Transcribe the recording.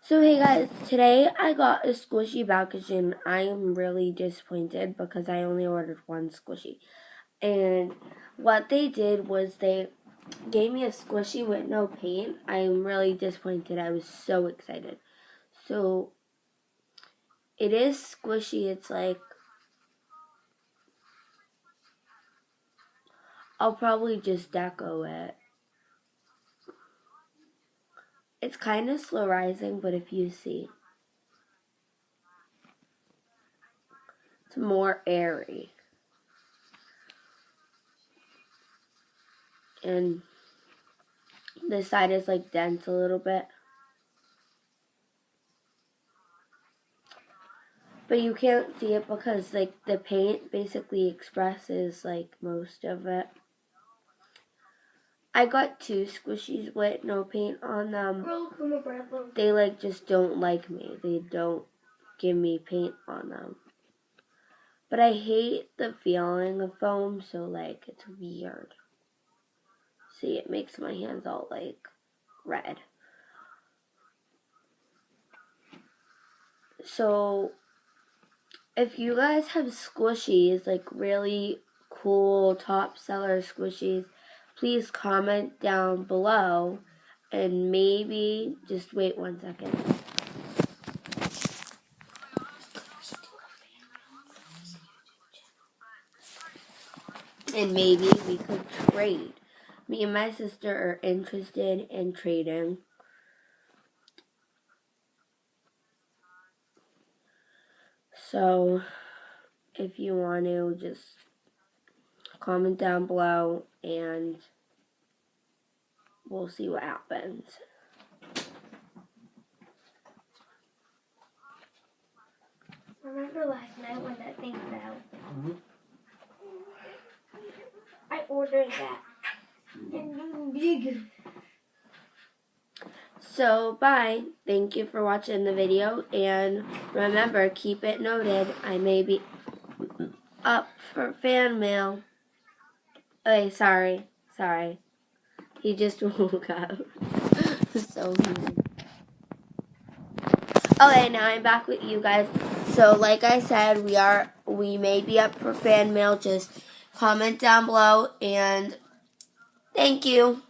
So hey guys, today I got a squishy package and I am really disappointed because I only ordered one squishy. And what they did was they gave me a squishy with no paint. I am really disappointed. I was so excited. So it is squishy. It's like, I'll probably just deco it. It's kind of slow rising, but if you see, it's more airy. And this side is like dense a little bit. But you can't see it because like the paint basically expresses like most of it. I got two squishies with no paint on them. They like just don't like me. They don't give me paint on them. But I hate the feeling of foam, so like it's weird. See, it makes my hands all like red. So if you guys have squishies, like really cool top seller squishies, please comment down below and maybe just wait 1 second. And maybe we could trade. Me and my sister are interested in trading. So if you want to, just comment down below and we'll see what happens. Remember last night when that thing fell? Mm-hmm. I ordered that. And big. So, bye. Thank you for watching the video. And remember, keep it noted, I may be up for fan mail. Okay, sorry. He just woke up. So mean. Okay, now I'm back with you guys. So, like I said, we may be up for fan mail. Just comment down below and thank you.